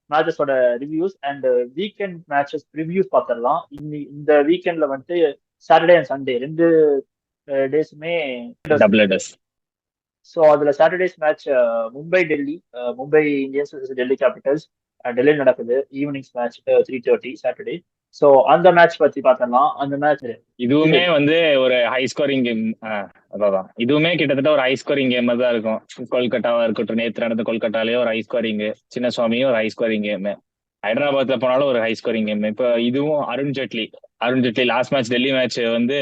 மேட்சஸோட reviews and weekend matches reviews பார்த்துடலாம். இந்த வீக்கெண்ட்ல வந்துட்டு சாட்டர்டே அண்ட் சண்டே 2 டேஸுமே. ஸோ அதுல Saturday's match Mumbai Delhi, Mumbai Indians Delhi Capitals டெல்லியில் நடக்குது. Evening's match 3:30 Saturday. ஸோ அந்த மேட்ச் பத்தி பார்த்தலாம். அந்த மேட்ச் இதுவுமே வந்து ஒரு ஹை ஸ்கோரிங் கேம். அதான் இதுவுமே கிட்டத்தட்ட ஒரு ஹை ஸ்கோரிங் கேம் தான் இருக்கும். கொல்கட்டாவா இருக்கட்டும், நேற்று நடந்த கொல்கட்டாலேயே ஒரு ஹை ஸ்கோரிங், சின்னசுவாமியும் ஒரு ஹை ஸ்கோரிங் கேம், ஹைதராபாத்ல போனாலும் ஒரு ஹை ஸ்கோரிங் கேம். இப்போ இதுவும் Arun Jaitley last match Delhi match வந்து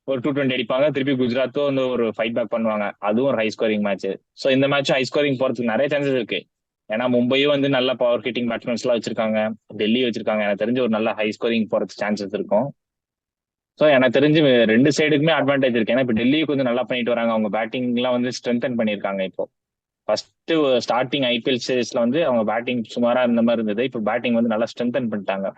ஒரு 220 அடிப்பாங்க, திருப்பி குஜராத்தும் வந்து ஒரு ஃபைட் பேக் பண்ணுவாங்க. அதுவும் ஒரு ஹை ஸ்கோரிங் மேட்ச். ஸோ இந்த மேட்ச் ஹை ஸ்கோரிங் போறதுக்கு நிறைய சான்சஸ் இருக்கு. ஏன்னா மும்பையும் வந்து நல்ல பவர் ஹிட்டிங் பேட்ஸ்மேன்ஸ் எல்லாம் வச்சிருக்காங்க, டெல்லி வச்சிருக்காங்க. எனக்கு தெரிஞ்சு ஒரு நல்ல ஹை ஸ்கோரிங் போறதுக்கு சான்சஸ் இருக்கும். ஸோ எனக்கு தெரிஞ்சு ரெண்டு சைடுக்குமே அட்வான்டேஜ் இருக்கு. ஏன்னா இப்போ டெல்லி கொஞ்சம் நல்லா பண்ணிட்டு வராங்க. அவங்க பேட்டிங் எல்லாம் வந்து ஸ்ட்ரென்தன் பண்ணியிருக்காங்க. இப்போ ஃபர்ஸ்ட் ஸ்டார்டிங் ஐபிஎல் சீரீஸ்ல வந்து அவங்க பேட்டிங் சுமாரா இந்த மாதிரி இருந்தது. இப்போ பேட்டிங் வந்து நல்லா ஸ்ட்ரென்தன் பண்ணிட்டாங்க.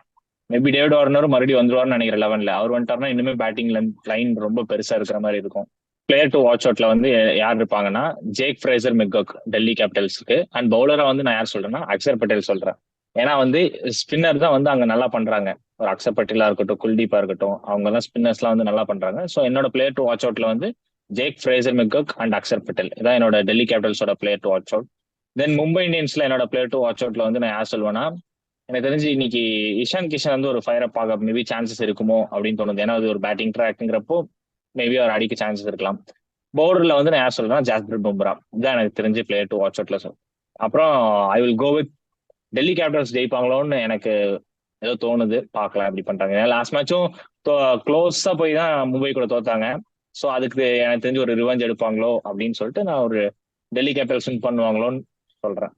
மேபி டேவிட் வார்னரும் மறுபடியும் வந்துருவார்னு நினைக்கிறேன் 11ல. அவர் வந்துட்டாருன்னா இன்னுமே பேட்டிங் லைன் ரொம்ப பெருசா இருக்கிற மாதிரி இருக்கும். பிளேயர் டு வாட்ச் அவுட்ல வந்து யார் இருப்பாங்கன்னா ஜேக் ஃப்ரேசர் மெக்கோக் டெல்லி கேபிட்டல்ஸ்க்கு. அண்ட் பவுலரா வந்து நான் யார் சொல்றேன்னா அக்ஷர் பட்டேல் சொல்றேன். ஏன்னா வந்து ஸ்பின்னர் தான் வந்து அங்க நல்லா பண்றாங்க. ஒரு அக்ஷர் பட்டேலா இருக்கட்டும், குல்தீப்பா இருக்கட்டும், அவங்க எல்லாம் ஸ்பின்னர்ஸ் எல்லாம் வந்து நல்லா பண்றாங்க. ஸோ என்னோட பிளேயர் டு வாட்ச் அவுட்ல வந்து Jake Fraser McGurk and Axar Patel இதான் என்னோட டெல்லி கேபிட்டல்ஸோட player to watch out. Then Mumbai இந்தியன்ஸ்ல என்னோட பிளேயர் டு வாட்ச் அவுட்ல வந்து நான் யார் சொல்வேன்னா, எனக்கு தெரிஞ்சு இன்னைக்கு இஷான் கிஷன் வந்து ஒரு ஃபயர் அப் ஆக மேபி சான்சஸ் இருக்குமோ அப்படின்னு தோணுது. ஏன்னா அது ஒரு பேட்டிங் ட்ராக்ங்கிறப்போ மேபி அவர் அடிக்க சான்சஸ் இருக்கலாம். பவுலர்ல வந்து நான் யார் சொல்றேன்னா ஜாஸ்பிரிட் பும்ரா. இதான் எனக்கு தெரிஞ்ச பிளேயர் டு வாட்ச் அவுட்ல சொல். அப்புறம் I will go with Delhi Capitals ஜெயிப்பாங்களோன்னு எனக்கு ஏதோ தோணுது. பார்க்கலாம் எப்படி பண்றாங்க. லாஸ்ட் மேட்சும் க்ளோஸா போய் தான் மும்பை கூட தோத்தாங்க. ஸோ அதுக்கு எனக்கு தெரிஞ்சு ஒரு ரிவெஞ்ச் எடுப்பாங்களோ அப்படின்னு சொல்லிட்டு நான் ஒரு டெல்லி கேபிட்டல்ஸ் வின் பண்ணுவாங்களோன்னு சொல்றேன்.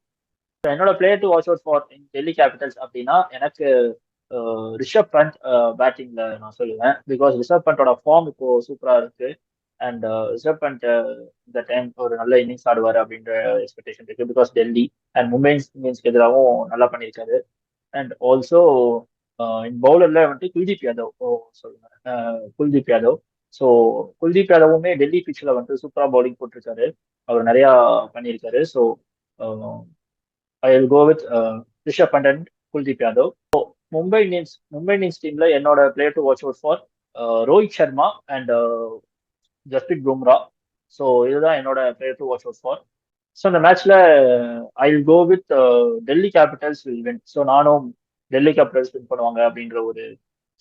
என்னோட player to watch out for Delhi Capitals அப்படின்னா எனக்கு ரிஷப் பண்ட் பேட்டிங்ல நான் சொல்லுவேன். பிகாஸ் ரிஷப் பண்டோட ஃபார்ம் இப்போ சூப்பரா இருக்கு. அண்ட் ரிஷப் பண்ட் இந்த டைம் ஒரு நல்ல இன்னிங்ஸ் ஆடுவார் அப்படின்ற எக்ஸ்பெக்டேஷன் இருக்கு. பிகாஸ் டெல்லி அண்ட் மும்பை இந்தியன்ஸ்க்கு எதிராகவும் நல்லா பண்ணியிருக்காரு. அண்ட் ஆல்சோ இன் பவுலர்ல வந்துட்டு குல்தீப் யாதவ் சொல்லுவேன். குல்தீப் யாதவ். ஸோ குல்தீப் யாதவுமே டெல்லி பிச்சில் வந்துட்டு சூப்பரா பவுலிங் போட்டிருக்காரு. அவர் நிறையா பண்ணியிருக்காரு. So I will go with Rishabh Pant and Kuldeep Yadav. Mumbai Indians டீம்ல என்னோட player to watch out for Rohit Sharma and Jasprit Bumrah. So இதுதான் என்னோட player to watch out for. So இந்த மேட்ச்ல I will go with Delhi Capitals will win. So நானும் டெல்லி கேபிட்டல்ஸ் வின் பண்ணுவாங்க அப்படின்ற ஒரு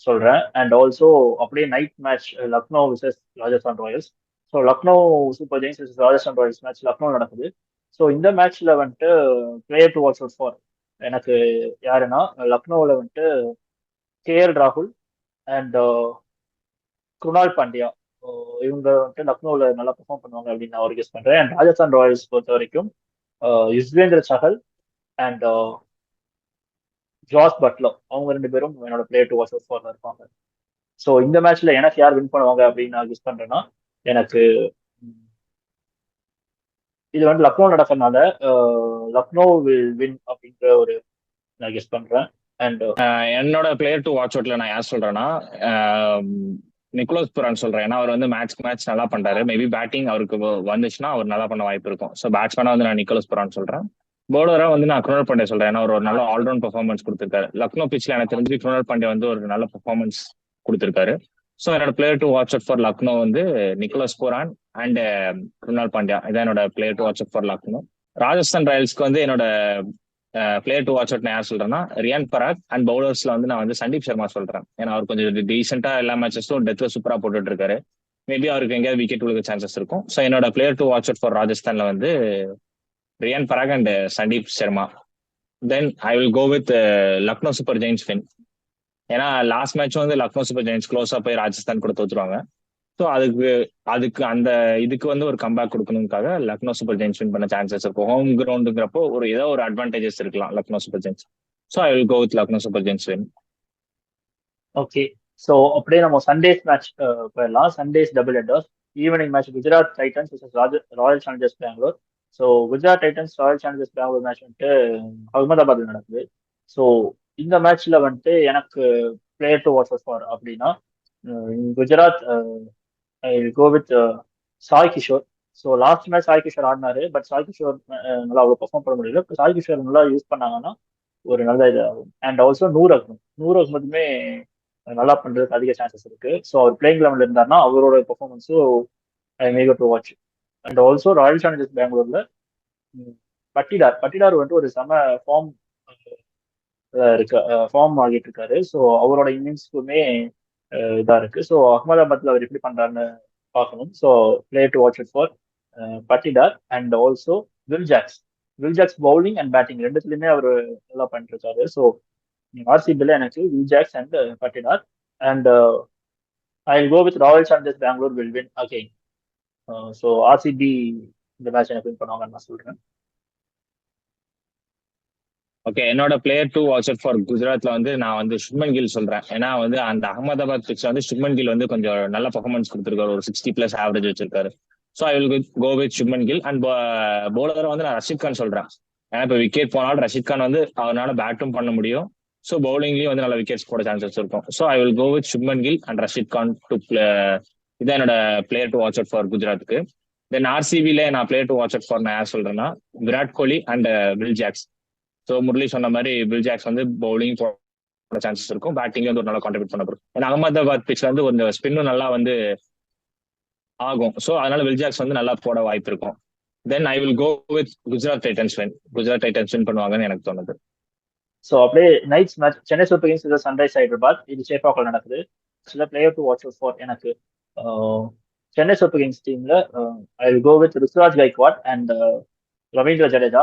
சொல்றேன். அண்ட் ஆல்சோ அப்படியே night match Lucknow versus Rajasthan Royals. So Lucknow Super Giants versus Rajasthan Royals match Lucknow நடக்குது. ஸோ இந்த மேட்ச்ல வந்துட்டு player to watch out for எனக்கு யாருன்னா லக்னோவில் வந்துட்டு கேஎல் ராகுல் அண்ட் குருணால் பாண்டியா இவங்க வந்துட்டு லக்னோவில் நல்லா பெர்ஃபார்ம் பண்ணுவாங்க அப்படின்னு நான் ஒரு கெஸ் பண்றேன். அண்ட் ராஜஸ்தான் ராயல்ஸ் பொறுத்த வரைக்கும் Yuzvendra Chahal and Jos Buttler அவங்க ரெண்டு பேரும் என்னோட பிளேயர் டு வாட்ச் அவுட் ஃபார்ல இருப்பாங்க. ஸோ இந்த மேட்ச்ல எனக்கு யார் வின் பண்ணுவாங்க அப்படின்னு நான் கெஸ் பண்றேன்னா, எனக்கு இது வந்து லக்னோ நடக்கிறதுனால லக்னோ வில் வின் அப்படின்ற ஒரு நான் கெஸ் பண்றேன். அண்ட் என்னோட பிளேயர் டு வாட்ச் அவுட்ல நான் யார் சொல்றேன்னா நிக்கோலஸ் புரான் சொல்றேன். ஏன்னா அவர் வந்து மேட்ச் நல்லா பண்றாரு. மேபி பேட்டிங் அவருக்கு வந்துச்சுன்னா அவர் நல்லா பண்ண வாய்ப்பு இருக்கும். ஸோ பேட்ஸ்மேனா வந்து நான் நிக்கோலஸ் புரான் சொல்றேன். பவுலரா வந்து நான் குருணால் பாண்டியா சொல்றேன். ஏன்னா ஒரு நல்ல ஆல்ரவுண்ட் பெர்ஃபார்மன்ஸ் கொடுத்திருக்காரு. லக்னோ பிச்ல எனக்கு தெரிஞ்சு குருணால் பாண்டியா வந்து ஒரு நல்ல பெர்ஃபார்மன்ஸ் கொடுத்திருக்காரு. ஸோ என்னோட player to watch out for Lucknow வந்து Nicholas Pooran and Krunal Pandya. இதான் என்னோட player to watch out for Lucknow. Rajasthan ராயல்ஸ்க்கு வந்து என்னோட பிளேயர் டு வாட்ச் அவுட் நான் யார் சொல்றேன்னா ரியான் பராக். அண்ட் பவுலர்ஸ்ல வந்து நான் வந்து சந்தீப் சர்மா சொல்றேன். ஏன்னா அவர் கொஞ்சம் டீசெண்டா எல்லா மேட்சஸும் டெத்ல சூப்பரா போட்டுட்டு இருக்காரு. மேபி அவருக்கு எங்கேயாவது விக்கெட் விழுக சான்சஸ் இருக்கும். ஸோ என்னோட player to watch out for ராஜஸ்தான்ல வந்து Riyan Parag and Sandeep Sharma. Then I will go with Lucknow Super Giants win. ஏன்னா லாஸ்ட் மேட்ச் வந்து லக்னோ சூப்பர் ஜெயின்ஸ் க்ளோஸா போய் ராஜஸ்தான் கூட தோத்துருவாங்க. ஸோ அதுக்கு அந்த இதுக்கு வந்து ஒரு கம்பேக் கொடுக்கணுக்காக லக்னோ சூப்பர் ஜெயின்ஸ் வின் பண்ண சான்சஸ் இருக்கும். ஹோம் கிரவுண்டுங்கிறப்போ ஏதோ ஒரு அட்வான்டேஜஸ் இருக்கலாம் Lucknow Super Giants. So I will go with Lucknow Super Giants win. Okay, so அப்படியே நம்ம சண்டேஸ் மேட்ச் போயிடலாம். Sunday's double headers. Evening match Gujarat Titans vs Royal Challengers Bangalore. So Gujarat Titans Royal Challengers Bangalore match வந்துட்டு அகமதாபாத்ல நடக்குது. ஸோ இந்த மேட்ச்ல வந்துட்டு எனக்கு player to watch out for அப்படின்னா Gujarat go with Sai Kishore. So last match Sai Kishore ஆடினாரு. பட் சாய் கிஷோர் நல்லா அவ்வளோ பெர்ஃபார்ம் பண்ண முடியல. சாய் கிஷோர் நல்லா யூஸ் பண்ணாங்கன்னா ஒரு நல்ல இது ஆகும். அண்ட் ஆல்சோ நூர் அகமதுமே நல்லா பண்றதுக்கு அதிக சான்சஸ் இருக்கு. ஸோ அவர் பிளேயிங் லெவலில் இருந்தாருன்னா அவரோட பெர்ஃபார்மன்ஸும் make to watch. And also Royal Challengers பெங்களூர்ல பட்டிடார் வந்துட்டு ஒரு செம ஃபார்ம் இருக்கு, ஃபார்ம் ஆகிட்டு இருக்காரு. ஸோ அவரோட இன்னிங்ஸ்க்குமே இதா இருக்கு. ஸோ அகமதாபாத்ல அவர் எப்படி பண்றாருன்னு பார்க்கணும். So player to watch it for Patidar and also Will Jacks bowling and batting ரெண்டுத்துலயுமே அவர் நல்லா பண்ணிட்டு இருக்காரு. ஸோ ஆர்சிபில எனக்கு Will Jacks and Patidar. And I will go with Royal Challengers Bangalore will win again. So RCB இந்த மேட்ச் எனக்கு வின் பண்ணுவாங்கன்னு நான் சொல்றேன். ஓகே, என்னோட player to watch out for குஜராத்ல வந்து நான் வந்து சுப்மன் கில் சொல்றேன். ஏன்னா வந்து அந்த அகமதாபாத் பிச் வந்து சுப்மன் கில் வந்து கொஞ்சம் நல்ல பர்ஃபார்மன்ஸ் கொடுத்துருக்காரு. ஒரு 60+ ஆவரேஜ் வச்சிருக்காரு. So I will go with Shubman Gill. And பவுலரை வந்து நான் ரஷீத் கான் சொல்றேன். ஏன்னா இப்போ விக்கெட் போனாலும் ரஷீத் கான் வந்து அவரால் பேட்டும் பண்ண முடியும். ஸோ பவுலிங்லயும் வந்து நல்ல விக்கெட்ஸ் போட சான்சஸ் இருக்கும். So I will go with Shubman Gill and Rashid Khan to இதான் என்னோட player to watch out for குஜராத்துக்கு. தென் ஆர்சிபில நான் player to watch out for நான் யார் சொல்றேன்னா Virat Kohli and Will Jacks. So Murali சொன்ன மாதிரி வில் ஜாக்ஸ் வந்து பவுலிங் போட சான்சஸ் இருக்கும். பேட்டிங் வந்து ஒரு நல்லா கான்ட்ரிபியூட் பண்ண போகும். ஏன்னா அகமதாபாத் பிச் வந்து ஒரு ஸ்பின்னும் நல்லா வந்து ஆகும். ஸோ அதனால வில் ஜாக்ஸ் வந்து நல்லா போட வாய்ப்பு இருக்கும். Then I will go with Gujarat Titans win பண்ணுவாங்கன்னு எனக்கு தோணுது. ஸோ அப்படியே nights match Chennai Super Kings Sunrise Hyderabad. இது சேப்பாக்கில் நடக்குது. சில player to watch out for எனக்கு சென்னை சூப்பர் கிங்ஸ் டீம்ல I will go with Ruturaj Gaikwad and Ravindra Jadeja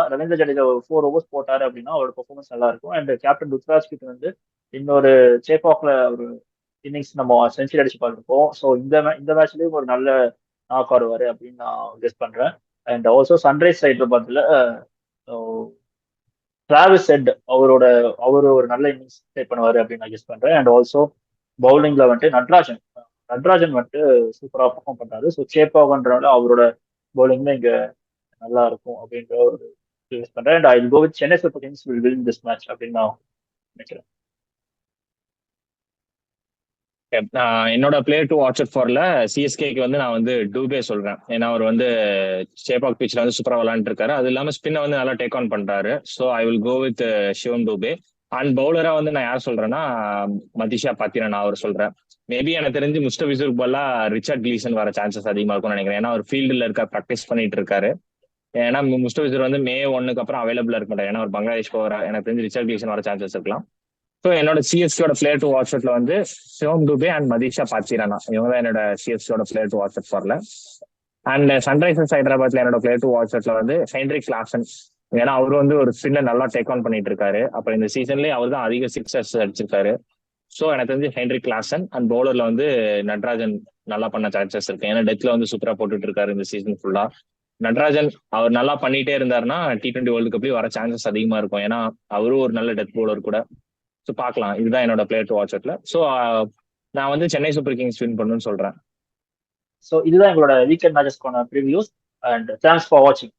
ஒரு 4 overs போட்டாரு அப்படின்னா அவரோட பெர்ஃபார்மன்ஸ் நல்லா இருக்கும். அண்ட் கேப்டன் ருத்ராஜ் கிட்ட வந்து இன்னொரு சேப்பாக்ல ஒரு இன்னிங்ஸ் நம்ம செஞ்சுரி அடிச்சு பார்த்துருப்போம். ஸோ இந்த மேட்ச்லயும் ஒரு நல்ல நாக் ஆடுவாரு அப்படின்னு நான் கெஸ் பண்றேன். அண்ட் ஆல்சோ சன்ரைஸ் ஹைதராபாத்ல டிராவிஸ் ஹெட் அவரு ஒரு நல்ல இன்னிங்ஸ் ப்ளே பண்ணுவாரு அப்படின்னு நான் கெஸ் பண்றேன். அண்ட் ஆல்சோ பவுலிங்ல வந்துட்டு நட்ராஜன் வந்துட்டு சூப்பரா பெர்ஃபார்ம் பண்றாரு. ஸோ சேப்பாகன்றனால அவரோட பவுலிங்ல இங்க நல்லா இருக்கும் அப்படின்ற ஒரு கெஸ் பண்றேன். And I will go with Chennai Super Kings will win this match அப்படின்னு நான் நினைக்கிறேன். என்னோட பிளேயர் டு வாட்ச் அவுட் ஃபார்ல சிஎஸ்கேக்கு வந்து நான் வந்து டூபே சொல்றேன். ஏன்னா அவர் வந்து சேப்பாக் பிச்ல வந்து சூப்பரா விளையாண்டு இருக்காரு. அது இல்லாம ஸ்பின்னை வந்து நல்லா டேக் ஆன் பண்றாரு. So I will go with Shivam Dube. And பவுலரா வந்து நான் யார் சொல்றேன்னா மதிஷா பாத்திரன் நான் அவர் சொல்றேன். மேபி எனக்கு தெரிஞ்சு முஸ்டபிசூருக்கு பதிலா ரிச்சர்ட் கிளீசன் வர சான்சஸ் அதிகமா இருக்கும்னு நினைக்கிறேன். ஏன்னா அவர் ஃபீல்டுல இருக்க ப்ராக்டிஸ் பண்ணிட்டு இருக்காரு. ஏன்னா முஸ்டபிசூர் வந்து May 1 அப்புறம் அவைலபிளா இருக்க மாட்டார். ஏன்னா ஒரு பங்களாதேஷ் போகிற எனக்கு தெரிஞ்சு ரிச்சர்ட் கிளீசன் வர சான்சஸ் இருக்கலாம். ஸோ என்னோட சிஎஸ்கேயோட பிளேயர் டு வாட்ச் அவுட்ல வந்து சிவம் டூபே அண்ட் மதிஷா பாத்திரானா இவங்க தான் என்னோட சிஎஸ்கேயோட பிளேயர் டு வாட்ச் அவுட் ஃபார்ல. அண்ட் சன்ரைசர்ஸ் ஹைதராபாத்ல என்னோட பிளேயர் டு வாட்ச் அவுட்ல வந்து ஹென்ரிக் கிளாசன். ஏன்னா அவர் வந்து ஒரு ஸ்பின்னை நல்லா டேக் ஆன் பண்ணிட்டு இருக்காரு. அப்புறம் இந்த சீசன்லயே அவர் தான் அதிக 6 அடிச்சிருக்காரு. ஸோ எனக்கு தெரிஞ்சு ஹென்ரி கிளாசன் அண்ட் பவுலர்ல வந்து நட்ராஜன் நல்லா பண்ண சான்சஸ் இருக்கு. ஏன்னா டெத்ல வந்து சூப்பரா போட்டுட்டு இருக்காரு இந்த சீசன் ஃபுல்லா. நட்ராஜன் அவர் நல்லா பண்ணிட்டே இருந்தாருன்னா T20 வேர்ல்டு கப்லயும் வர சான்சஸ் அதிகமா இருக்கும். ஏன்னா அவரும் ஒரு நல்ல டெத் பவுலர் கூட. ஸோ பார்க்கலாம். இதுதான் என்னோட பிளேயர் டு வாட்ச் அட்ல. ஸோ நான் வந்து சென்னை சூப்பர் கிங்ஸ் வின் பண்ணுன்னு சொல்றேன். ஸோ இதுதான் எங்களோட வீக்கெண்ட் மேட்சஸ்க்கான ப்ரிவியூஸ் அண்ட் தேங்க்ஸ் ஃபார் வாட்சிங்.